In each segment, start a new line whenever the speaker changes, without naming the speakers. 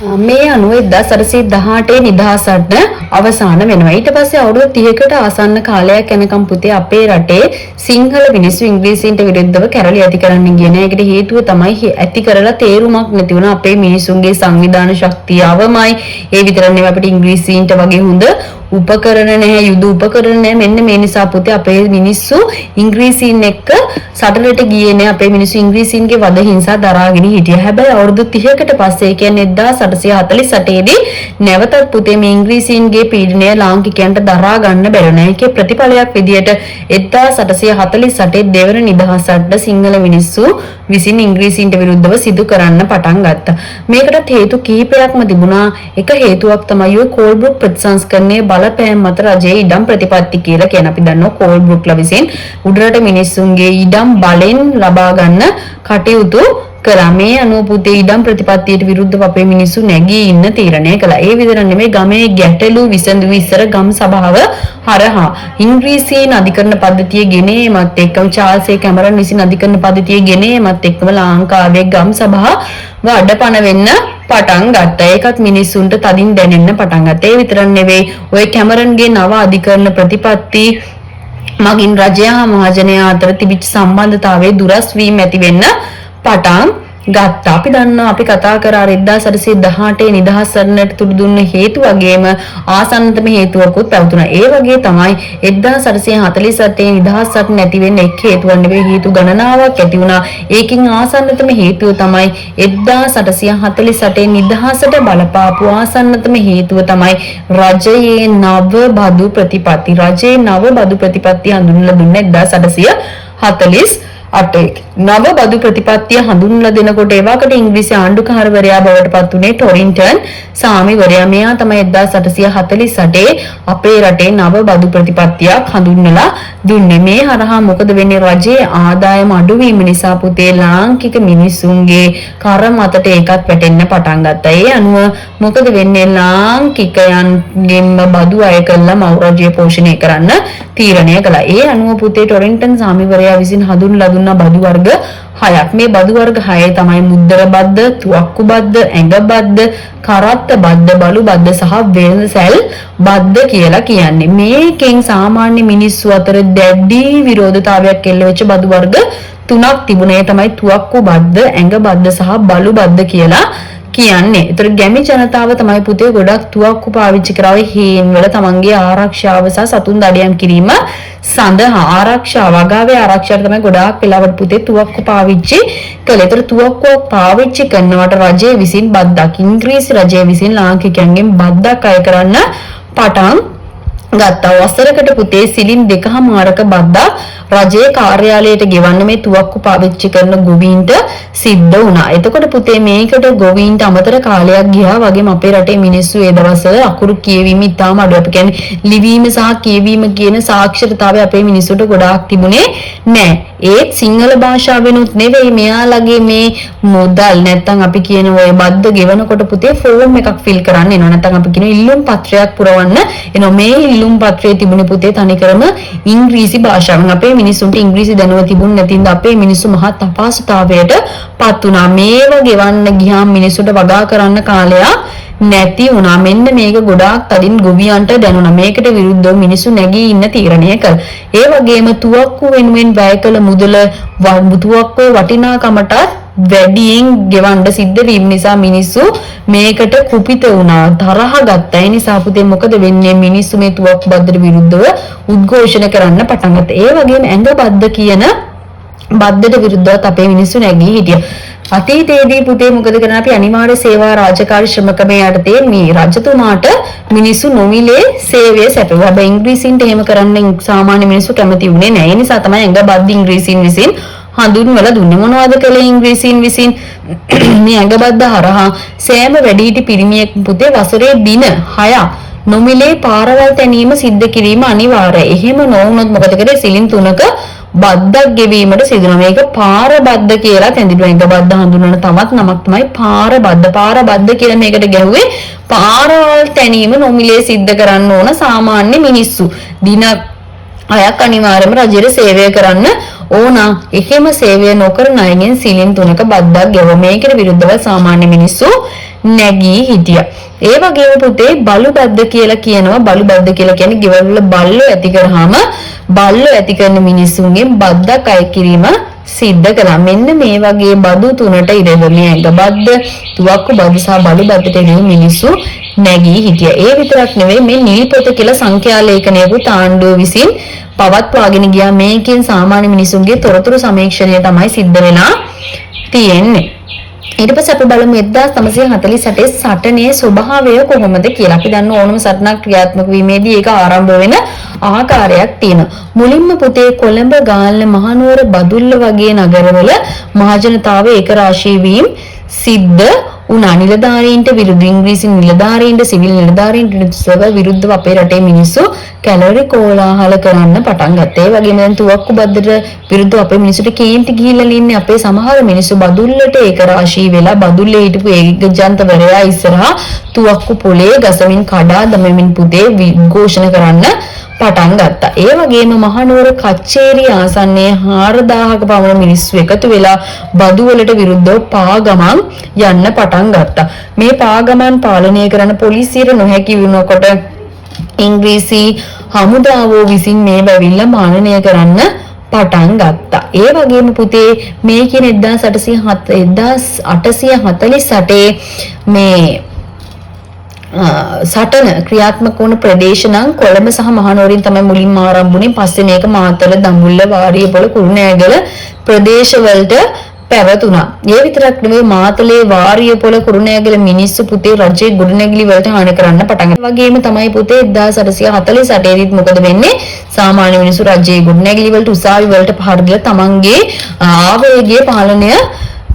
මේ අනුව 1918 නිදහසට අවසාන වෙනවා. ඊට පස්සේ අවුරුදු 30කට ආසන්න කාලයක් යනකම් පුතේ අපේ රටේ සිංහල මිනිස්සු ඉංග්‍රීසීන්ට විරුද්ධව කැරලි ඇති කරන්න ගියේ. ඒකට හේතුව තමයි ඇති කරලා තේරුමක් නැති වුණ අපේ මිනිසුන්ගේ සංවිධාන ශක්තිය අවමයි. ඒ විතර නෙවෙයි අපිට ඉංග්‍රීසීන්ට වගේ හොඳ උපකරණ නැහැ, යුද උපකරණ නැහැ. මෙන්න මේ නිසා පුතේ අපේ මිනිස්සු ඉංග්‍රීසීන් එක්ක සටනට ගියේ නැහැ. අපේ මිනිස්සු ඉංග්‍රීසීන්ගේ වද හිංසා දරාගෙන හිටියා. හැබැයි අවුරුදු 30කට පස්සේ කියන්නේ 1848 දී නැවතත් පුතේ මේ ඉංග්‍රීසීන්ගේ පීඩනය ලාංකිකයන්ට දරා ගන්න බැරි නැහැ. ඒකේ ප්‍රතිඵලයක් විදියට 1848 දෙවන නිදහසට සිංහල මිනිස්සු විසින් ඉංග්‍රීසීන්ට විරුද්ධව සිදු කරන්න පටන් ගත්තා. මේකට හේතු කිහිපයක්ම තිබුණා. එක හේතුවක් තමයි ඔය කෝල්බ්‍රුක් ප්‍රතිසංස්කරණයේ බලපෑම් මත රජයේ ඉඩම් ප්‍රතිපත්ති කියලා කියන අපි දන්නවා කෝල්බ්‍රුක්ලා විසින් උඩරට මිනිස්සුන්ගේ ඉඩම් බලෙන් ලබා ගන්න කටයුතු කළා. මේ අනුව පුතේ ඉඩම් ප්‍රතිපත්තියට විරුද්ධව අපේ මිනිස්සු නැගී ඉන්න තීරණය කළා. ඒ විතර නෙමෙයි ගමේ ගැටලු විසඳුවි ඉස්සර ගම් සභාව හරහා ඉංග්‍රීසීන් අධිකරණ පද්ධතිය ගෙනීමත් එක්කම චාල්ස් කැමරන් විසින් අධිකරණ පද්ධතිය ගෙනීමත් එක්කම ලංකාවේ ගම් සභාව අඩපණ වෙන්න පටන් ගත්තා. ඒකත් මිනිස්සුන්ට තදින් දැනෙන්න පටන් ගත්තා. ඒ විතර නෙවෙයි ඔය කැමරන්ගේ නව අධිකරණ ප්‍රතිපත්ති මගින් රජය හා මහජනයා අතර තිබිච්ච සම්බන්ධතාවයේ දුරස් වීම ඇති වෙන්න පටන් ගත්තා. අපි දන්නවා අපි කතා කරා 1818 නිදහස් සටනට තුඩු දුන්න හේතු වගේම ආසන්නතම හේතුවකුත් පැවතුණා. ඒ වගේ තමයි 1848 නිදහස් සටන නැති වෙන්න එක් හේතුවක් නෙවෙයි හේතු ගණනාවක් ඇති වුණා. ඒකින් ආසන්නතම හේතුව තමයි 1848 නිදහසට බලපාපු ආසන්නතම හේතුව තමයි රජයේ නව බදු ප්‍රතිපත්ති. රජයේ නව බදු ප්‍රතිපත්තිය හඳුන්වලා දුන්නේ 1848 නව බදු ප්‍රතිපත්තිය හඳුන්වලා දෙනකොට ඒවකට ඉංග්‍රීසි ආණ්ඩුකාරවරයා බවට පත් වුණේ ටොරින්ටන් සාමිවරයා. මෙයා තමයි 1848 අපේ රටේ නව බදු ප්‍රතිපත්තියක් හඳුන්වලා දුන්නේ. මේ හරහා මොකද වෙන්නේ? රජයේ ආදායම අඩුවීම නිසා පුතේ ලාංකික මිනිසුන්ගේ කර මතට ඒකත් වැටෙන්න පටන් ගත්තා. ඒ අනුව මොකද වෙන්නේ? ලාංකිකයන්ගෙන් බදු අය කළා මව් රජය පෝෂණය කරන්න තීරණය කළා. ඒ අනුව පුතේ ටොරින්ටන් සාමිවරයා විසින් හඳුන්වලා දුන්න බදු වර්ග 6ක්. මේ බදු වර්ග 6 තමයි මුද්දර බද්ද, තුවක්කු බද්ද, ඇඟ බද්ද, කරත්ත බද්ද, බලු බද්ද සහ වෙළඳසැල් බද්ද කියලා කියන්නේ. මේකෙන් සාමාන්‍ය මිනිස්සු අතර දැඩි විරෝධතාවයක් එල්ල වෙච්ච බදු වර්ග 3ක් තිබුණේ. තමයි තුවක්කු බද්ද, ඇඟ බද්ද සහ බලු බද්ද කියලා කියන්නේ. ඒතර ගැමි ජනතාව තමයි පුතේ ගොඩක් තුවක්කු පාවිච්චි කරාවේ හේන් වල තමන්ගේ ආරක්ෂාව සහ සතුන් දඩයම් කිරීම සඳහා. ආරක්ෂාව වගාවේ ආරක්ෂාවට තමයි ගොඩාක් වෙලාවට පුතේ තුවක්කු පාවිච්චි කළේ. ඒතර තුවක්කුවක් පාවිච්චි කරනවට රජය විසින් බද්දක් ඉංග්‍රීසි රජය විසින් ලාංකිකයන්ගෙන් බද්දක් අය කරන්න පටන් ගත්තා. වසරකට පුතේ සිලින් 2.5 බද්දක් රජයේ කාර්යාලයට ගෙවන්න මේ තුවක්කු පාවිච්චි කරන ගොවීන්ට සිද්ධ වුණා. එතකොට පුතේ මේකට ගොවීන්ට අමතර කාලයක් ගියා වගේම අපේ රටේ මිනිස්සු ඒ දවස්වල අකුරු කියවීම ඉතාම අඩුයි. අපි කියන්නේ ලිවීම සහ කියවීම කියන සාක්ෂරතාවය අපේ මිනිස්සුන්ට ගොඩාක් තිබුණේ නැහැ. ඒත් සිංහල භාෂාවෙනුත් නෙවෙයි මෙයාලගේ මේ මුදල් නැත්තම් අපි කියන ඔය බද්ද ගෙවනකොට පුතේ ෆෝම් එකක් ෆිල් කරන්න එනවා. නැත්තම් අපි කියන ඉල්ලුම් පත්‍රයක් පුරවන්න එනවා. මේ ඉල්ලුම් පත්‍රයේ තිබුණේ පුතේ තනිකරම ඉංග්‍රීසි භාෂාවෙන්. අපේ මිනිස්සුන්ට ඉංග්‍රීසි දැනුම තිබුණ නැතිනම් අපේ මිනිස්සු මහත් අපහසුතාවයට පත් වුණා. මේව ගෙවන්න ගියාම මිනිස්සුන්ට වගා කරන්න කාලයක් නැති වුණා. මෙන්න මේක ගොඩාක් තදින් ගොවියන්ට දැනුණා. මේකට විරුද්ධව මිනිස්සු නැගී ඉන්න තීරණය කළා. ඒ වගේම තුවක්කු වෙනුවෙන් වැය කළ මුදල තුවක්කුවේ වටිනාකමට වැඩියෙන් ගෙවන්න සිද්ධ වීම නිසා මිනිස්සු මේකට කුපිත වුණා. තරහ ගත්තා. ඒ නිසා පුතේ මොකද වෙන්නේ? මිනිස්සු මේ තුවක්කු බද්දට විරුද්ධව උද්ඝෝෂණ කරන්න පටන් ගත්තා. ඒ වගේම ඇඟ බද්ද කියන බද්දට විරුද්ධව අපේ මිනිස්සු නැගී හිටියා. අතීතයේදී පුතේ මොකද කරන්නේ? අපි අනිවාර්ය සේවා රාජකාරී ශ්‍රමකමේ යටතේ මේ රජතුමාට මිනිස්සු නොමිලේ සේවය සැපයුවා. හැබැයි ඉංග්‍රීසින්ට එහෙම කරන්න සාමාන්‍ය මිනිස්සු කැමති වුණේ නැහැ. ඒ නිසා තමයි ඇඟ බද්ද ඉංග්‍රීසින් විසින් හඳුන්වලා දුන්නේ. මොනවද කළේ ඉංග්‍රීසින් විසින්? මේ ඇඟ බද්ද හරහා සෑම වැඩිහිටි පිරිමියෙක් පුතේ වසරේ දින 6ක් නොමිලේ පාරවල් තැනීම සිද්ධ කිරීම අනිවාර්යයි. එහෙම නොවුනොත් මොකද කරේ? සිලින් 3ක බද්දක් ගෙවීමට සිදු වෙනවා. මේක පාර බද්ද කියලා තැඳිනවා. ඇඟ බද්ද හඳුන්වන තවත් නමක් තමයි පාර බද්ද. පාර බද්ද කියලා මේකට ගැහුවේ පාරවල් තැනීම නොමිලේ සිද්ධ කරන්න ඕන සාමාන්‍ය මිනිස්සු. දින අයක් අනිවාර්යයෙන්ම රජයට සේවය කරන්න ඕන. එහෙම සේවය නොකරන අයගෙන් සීලින් 3ක බද්දක් ගෙව. මේකට විරුද්ධව සාමාන්‍ය මිනිස්සු නැගී හිටියා. ඒ වගේම පුතේ බලු බද්ද කියලා කියනවා. බලු බද්ද කියලා කියන්නේ ගෙවල් බල්ලෝ ඇති කරාම බල්ලෝ ඇති කරන මිනිස්සුන්ගේ බද්දක් අය කිරීම සිද්ධ කළා. මෙන්න මේ වගේ බදු තුනට ඉරවලින් ඇඟ බද්ද, තුවක්කු බද්ද සහ බලු බද්දට එන මිනිස්සු නැගී හිටියා. ඒ විතරක් නෙවෙයි මේ නිල් පොත කියලා සංඛ්‍යා ලේඛනයකුත් ආණ්ඩුව විසින් පවත්වාගෙන ගියා. මේකෙන් සාමාන්‍ය මිනිසුන්ගේ තොරතුරු සමීක්ෂණය තමයි සිද්ධ වෙලා තියෙන්නේ. ඊට පස්සේ අපි බලමු 1948 සටනේ ස්වභාවය කොහොමද කියලා. අපි දන්න ඕනම සටනක් ක්‍රියාත්මක වීමේදී ඒක ආරම්භ වෙන ආකාරයක් තියෙනවා. මුලින්ම පුතේ කොළඹ, ගාල්ල, මහනුවර, බදුල්ල වගේ නගරවල මහජනතාව ඒක රාශී වීම සිද්ධ උනා. නිලධාරීන්ට විරුද්ධ ඉංග්‍රීසි නිලධාරීන්ට, සිවිල් නිලධාරීන්ට විරුද්ධව අපේ රටේ මිනිස්සු කැලරි කෝලාහල කරන්න පටන් ගත්තා. ඒ වගේම දැන් තුවක්කු බද්දට විරුද්ධව අපේ මිනිස්සුන්ට කේන්ති ගිහිල්ලා ඉන්නේ. අපේ සමහර මිනිස්සු බදුල්ලට ඒක රාශී වෙලා බදුල්ලේ හිටපු ඒකජන්තවරයා ඉස්සරහා තුවක්කු පොලේ ගසමින් කඩා දමමින් පුතේ විഘോഷණ කරන්න පටන් ගත්තා. ඒ වගේම මහනුවර කච්චේරිය ආසන්නයේ 4000ක පමණ මිනිස්සු එකතු වෙලා බදු වලට විරුද්ධව පාගමන් යන්න පටන් ගත්තා. මේ පාගමන් පාලනය කරන පොලිසියට නොහැකි වුණකොට ඉංග්‍රීසි හමුදාවෝ විසින් මේ බැවිල්ල පාලනය කරන්න පටන් ගත්තා. ඒ වගේම පුතේ මේ කියන 1848 මේ සටන ක්‍රියාත්මක වුණු ප්‍රදේශ නම් කොළඹ සහ මහනුවරින් තමයි මුලින්ම ආරම්භ වුණේ. පස්සේ මේක මාතර, දඹුල්ල, වාරියපොළ, කුරුණෑගල ප්‍රදේශවලට පැවතුණා. ඒ විතරක් නෙවෙයි මාතලේ, වාරියපොළ, කුරුණෑගල මිනිස්සු පුතේ රජයේ ගොඩනැගිලි වලට හානි කරන්න පටන් ගත්තා. වගේම තමයි පුතේ 1848 දිත් මොකද වෙන්නේ? සාමාන්‍ය මිනිස්සු රජයේ ගොඩනැගිලි වලට, උසාවි වලට පහර දීලා තමන්ගේ ආවේගය පාලනය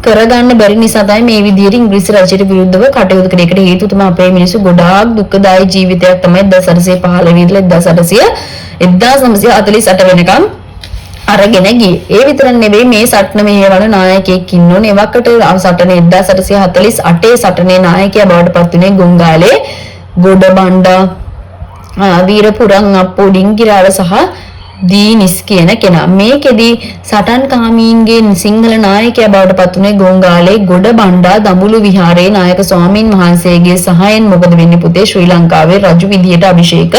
කරගන්න බැරි නිසා තමයි මේ විදිහට ඉංග්‍රීසි රජයට විරුද්ධව කටයුතු කරේ. ඒකට හේතුව තමයි අපේ මිනිස්සු ගොඩාක් දුක්ඛදායී ජීවිතයක් තමයි 1815 ඉඳලා 1948 වෙනකම් අරගෙන ගියේ. ඒ විතරක් නෙවෙයි මේ සටන මෙහෙවන නායකයෙක් ඉන්නෝනේ. එවකට සටන 1848 සටනේ නායකයා බවට පත් වුණේ ගොංගාලේ ගොඩබණ්ඩා වීරපුරන් අප්පෝඩින්ගිරාල සහ දීනිස් කියන කෙනා. මේකෙදි සටන් කාමීන්ගේ සිංහල නායකයා බවට පත් වුණේ ගොංගාලේ ගොඩබණ්ඩා දඹුලු විහාරයේ නායක ස්වාමීන් වහන්සේගේ සහායෙන් මොකද වෙන්නේ පුතේ? ශ්‍රී ලංකාවේ රජු විදියට අභිෂේක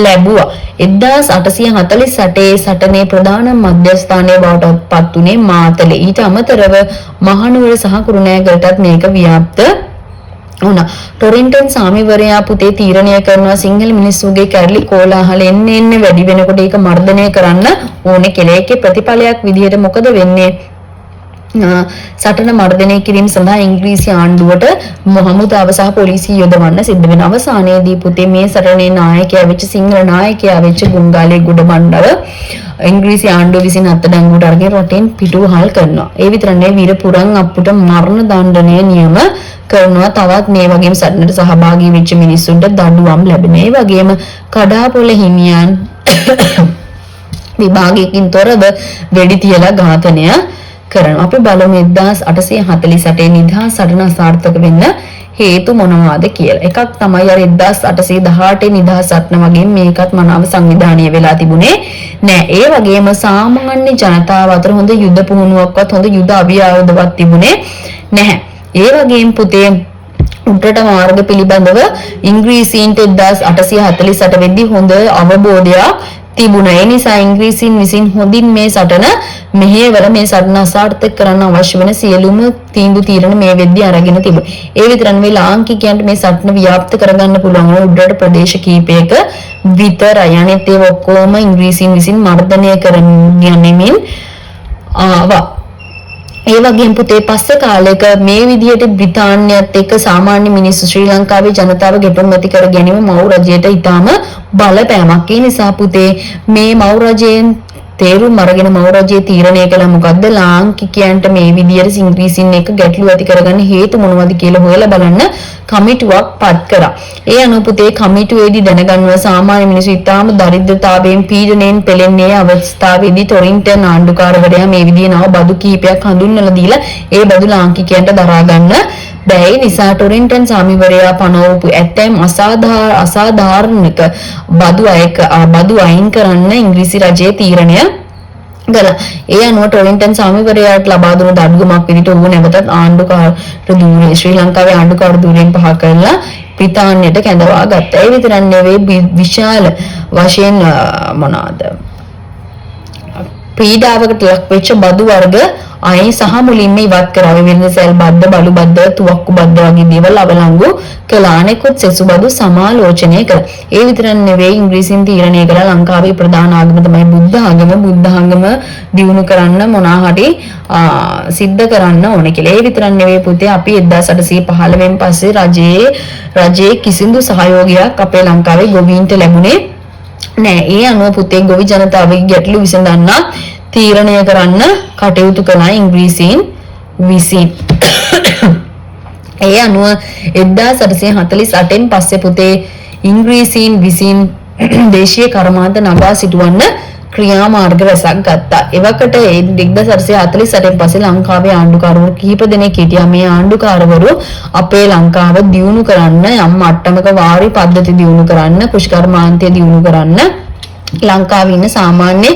ලැබුවා. 1848 සටනේ ප්‍රධාන මධ්‍යස්ථානය බවට පත් වුණේ මාතලේ. ඊට අමතරව මහනුවර සහ කුරුණෑගලටත් මේක ව්‍යාප්ත වුණා. ටොරින්ටන් සාමිවරයා පුතේ තීරණය කරනවා සිංහල මිනිස්සුගේ කැරලි කෝලාහල එන්න වැඩි වෙනකොට ඒක මර්ධනය කරන්න ඕනේ කියලා. ඒකේ ප්‍රතිඵලයක් විදිහට මොකද වෙන්නේ? සටන මර්ධනය කිරීම සඳහා ඉංග්‍රීසි ආණ්ඩුවට හමුදාව සහ පොලිසිය යොදවන්න සිද්ධ වෙන අවසානයේදී පුතේ මේ සටනේ නායකයා වෙච්ච සිංහල නායකයා වෙච්ච ගුංගාලේ ගොඩබණ්ඩව ඉංග්‍රීසි ආණ්ඩුව විසින් අත්අඩංගුවට අරගෙන රටෙන් පිටුවහල් කරනවා. ඒ විතරක් නෙවෙයි වීරපුරන් අප්පුට මරණ දණ්ඩනය නියම කරනවා. තවත් මේ වගේම සටනට සහභාගී වෙච්ච මිනිස්සුන්ට දඬුවම් ලැබෙනවා. ඒ වගේම කඩාපොළ හිමියන් විභාගයකින් තොරව වෙඩි තියලා ඝාතනය කරනවා. අපි බලමු 1848 නිදහස් සටන අසාර්ථක වෙන්න හේතු මොනවාද කියලා. එකක් තමයි අර 1818 නිදහස් සටන වගේ මේකත් මනාව සංවිධානය වෙලා තිබුණේ නෑ. ඒ වගේම සාමාන්‍ය ජනතාව අතර හොඳ යුද පුහුණුවක්වත් හොඳ යුද අභියාවදවත් තිබුණේ නැහැ. ඒ වගේම පුතේ උඩරට මාර්ග පිළිබඳව ඉංග්‍රීසීන්ට 1848 වෙද්දී හොඳ අවබෝධයක් තිබුණා. ඒ නිසා ඉංග්‍රීසීන් විසින් හොඳින් මේ සටන මෙහෙවල මේ සටන අසාර්ථක කරන්න අවශ්‍ය වෙන සියලුම තීන්දුව తీරන මේ වෙද්දී අරගෙන තිබුණා. ඒ විතරක් නෙවෙයි ලාංකිකයන්ට මේ සටන ව්‍යාප්ත කරගන්න පුළුවන් උඩරට ප්‍රදේශ කීපයක විතරයි. අනෙත් ඒවා ඔක්කොම ඉංග්‍රීසීන් විසින් මර්ධනය කරගැනීමෙන් ආවා. ඒ වගේම පුතේ පස්සේ කාලයක මේ විදිහට බ්‍රිතාන්‍යයත් එක්ක සාමාන්‍ය මිනිස්සු ශ්‍රී ලංකාවේ ජනතාව ගැටුම් ඇති කර ගැනීම මව් රජයට ඉතාම බලපෑමක්. ඒ නිසා පුතේ මේ මව් රජයෙන් තේරුම් අරගෙන මව් රජයේ තීරණය කළා මොකද්ද ලාංකිකයන්ට මේ විදිහට ඉංග්‍රීසින් එක්ක ගැටලු ඇති කරගන්න හේතු මොනවද කියලා හොයලා බලන්න කමිටුවක් පත් කරා. ඒ අනුව පුතේ කමිටුවේදී දැනගන්නවා සාමාන්‍ය මිනිස්සු ඉතාම දරිද්‍රතාවයෙන් පීඩණයෙන් පෙළෙන්නේ අවස්ථාවේදී ටොරින්ටන් ආණ්ඩුකාරවරයා මේ විදිහේ නව බදු කීපයක් හඳුන්වලා දීලා ඒ බදු ලාංකිකයන්ට දරා ගන්න බැයි නිසා ටොරින්ටන් සාමිවරයා පනවපු ඇතැම් අසාධාරණක බදු අයින් කරන්න ඉංග්‍රීසි රජයේ තීරණය කළා. ඒ අනුව ටොරින්ටන් සාමිවරයාට ලබා දුණු දඩුවමක් විදිහට ඌ නැවතත් ආණ්ඩුකාර ධූරය ශ්‍රී ලංකාවේ ආණ්ඩුකාර ධූරයෙන් පහ කරලා බ්‍රිතාන්‍යයට කැඳවා ගත්තා. ඒ විතරක් නෙවෙයි විශාල වශයෙන් මොනවාද පීඩාවකට ලක් වෙච්ච බදු වර්ග අයින් සහ මුලින්ම ඉවත් කරා. වෙළඳසැල් බද්ද, බලු බද්ද, තුවක්කු බද්ද වගේ දේවල් අවලංගු කළා. අනෙකුත් සෙසු බදු සමාලෝචනය කළා. ඒ විතරක් නෙවෙයි ඉංග්‍රීසියෙන් තීරණය කළා ලංකාවේ ප්‍රධාන ආගම තමයි බුද්ධ ආගම. බුද්ධ ආගම දියුණු කරන්න මොනවා හරි සිද්ධ කරන්න ඕනේ කියලා. ඒ විතරක් නෙවෙයි පුතේ අපි 1815 පස්සේ රජයේ කිසිදු සහයෝගයක් අපේ ලංකාවේ ගොවීන්ට ලැබුණේ නෑ. ඒ අනුව පුතේ ගොවි ජනතාවගේ ගැටලු විසඳන්න තීරණය කරන්න කටයුතු කළා ඉංග්‍රීසීන් විසින්. ඒ අනුව 1848න් පස්සේ පුතේ ඉංග්‍රීසීන් විසින් දේශීය කර්මාන්ත නගා සිටවන්න ක්‍රියාමාර්ග රැසක් ගත්තා. එවකට 1848න් පස්සේ ලංකාවේ ආණ්ඩුකාරවරු කිහිප දෙනෙක් හිටියා. මේ ආණ්ඩුකාරවරු අපේ ලංකාව දියුණු කරන්න යම් මට්ටමක වාරි පද්ධති දියුණු කරන්න, කෘෂිකර්මාන්තය දියුණු කරන්න ලංකාවේ ඉන්න සාමාන්‍ය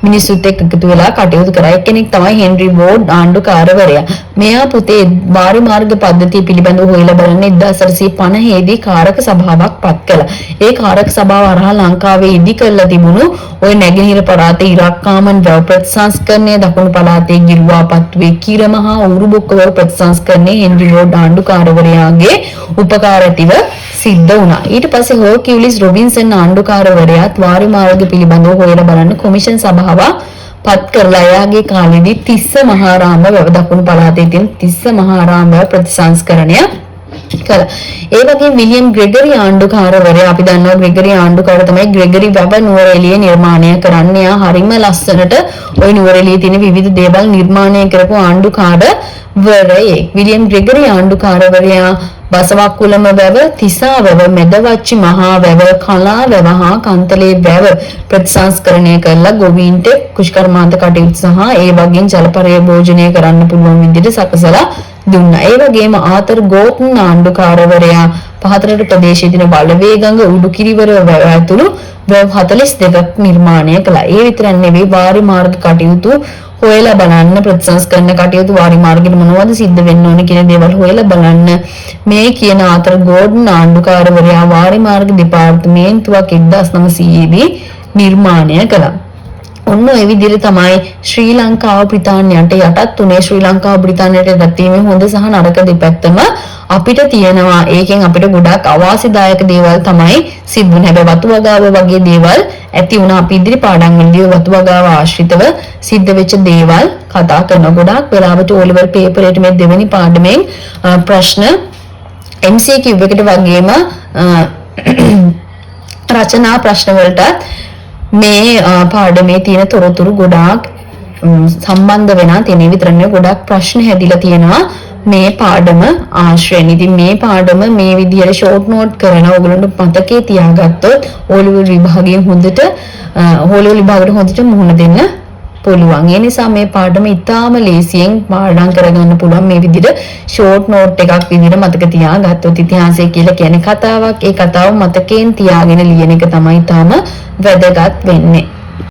මිනිස්සුත් එක්ක එකතු වෙලා කටයුතු කරා. එක්කෙනෙක් තමයි හෙන්රි වෝඩ් ආණ්ඩුකාරවරයා. මෙයා පුතේ වාරි මාර්ග පද්ධතිය පිළිබඳව හොයලා බලන්න 1850 දී කාරක සභාවක් පත් කළා. ඒ කාරක සභාව හරහා ලංකාවේ ඉදි කරලා තිබුණු ওই නැගෙනහිර පළාතේ ඉරක්කාමන් වැව ප්‍රතිසංස්කරණය, දකුණු පළාතේ ගිරුවාපත්තුවේ කිරමහා උරුබොක්ක වැව ප්‍රතිසංස්කරණය හෙන්රි වෝඩ් ආණ්ඩුකාරවරයාගේ උපකාර ඇතිව සිද්ධ වුණා. ඊට පස්සේ හර්කියුලිස් රොබින්සන් ආණ්ඩුකාරවරයාත් වාරි මාර්ග පිළිබඳව හොයලා බලන්න කොමිෂන් සභාවක් පත් කරලා එයාගේ කාලෙදී තිස්ස මහාරාම වැව දකුණු පළාතේ තියෙන තිස්ස මහාරාම වැව ප්‍රතිසංස්කරණය කළා. ඒ වගේම විලියම් ග්‍රෙගරි ආණ්ඩුකාරවරයා අපි දන්නවා ග්‍රෙගරි ආණ්ඩුකාර තමයි ග්‍රෙගරි වැව නුවරඑළිය නිර්මාණය කරන්න. එයා හරිම ලස්සනට ওই නුවරඑළියේ තියෙන විවිධ දේවල් නිර්මාණය කරපු ආණ්ඩුකාරවරයෙක්. විලියම් ග්‍රෙගරි ආණ්ඩුකාරවරයා බසවක්කුළම වැව, තිසා වැව, මෙදවච්චි මහා වැව, කලා වැව හා කන්තලේ වැව ප්‍රතිසංස්කරණය කරලා ගොවීන්ට කෘෂිකර්මාන්ත කටයුතු සහ ඒ වගේම ජල පරිභෝජනය කරන්න පුළුවන් විදිහට සකසලා දුන්නා. ඒ වගේම ආතර් ගෝටන් ආණ්ඩුකාරවරයා පහතරට ප්‍රදේශයේ තියෙන බලවේගඟ උඩුකිරිවර වැව ඇතුළු වැව 42ක් නිර්මාණය කළා. ඒ විතරක් නෙවෙයි වාරි මාර්ග කටයුතු හොයලා බලන්න, ප්‍රතිසංස්කරණ කටයුතු වාරි මාර්ගෙට මොනවද සිද්ධ වෙන්න ඕන කියන දේවල් හොයලා බලන්න මේ කියන ආතර් ගෝඩන් ආණ්ඩුකාරවරයා වාරි මාර්ග දෙපාර්තමේන්තුවක් 1900 දී නිර්මාණය කළා. ඔන්න ඒ විදිහට තමයි ශ්‍රී ලංකාව බ්‍රිතාන්‍යයන්ට යටත් උනේ. ශ්‍රී ලංකාව බ්‍රිතාන්‍යයට යටත් වීමේ හොඳ සහ නරක දෙපැත්තම අපිට තියෙනවා. ඒකෙන් අපිට ගොඩාක් අවාසිදායක දේවල් තමයි සිද්ධ වුනේ. හැබැයි වතු වගාව වගේ දේවල් ඇති වුණා. අපි ඉදිරි පාඩම් වලදී වතු වගාව ආශ්‍රිතව සිද්ධ වෙච්ච දේවල් කතා කරන ගොඩාක් වෙලාවට O level paper එකේ මේ දෙවෙනි පාඩමෙන් ප්‍රශ්න MCQ එකට වගේම රචනා ප්‍රශ්න වලට මේ පාඩමේ තියෙන තොරතුරු ගොඩාක් සම්බන්ධ වෙනා තියෙන විතර නෙවෙයි ගොඩාක් ප්‍රශ්න හැදිලා තියෙනවා මේ පාඩම ආශ්‍රයෙන්. ඉතින් මේ පාඩම මේ විදිහට ෂෝට් නෝට් කරන ඕගොල්ලන්ට මතකේ තියාගත්තොත් O level විභාගයෙන් හොඳට මුහුණ දෙන්න පුළුවන්. ඒ නිසා මේ පාඩම ඉතාම ලේසියෙන් පාඩම් කරගන්න පුළුවන් මේ විදිහට ෂෝට් නෝට් එකක් විදිහට මතක තියාගත්තොත්. ඉතිහාසය කියලා කියන්නේ කතාවක්. ඒ කතාව මතකයෙන් තියාගෙන ලියන එක තමයි ඉතාම වැදගත් වෙන්නේ.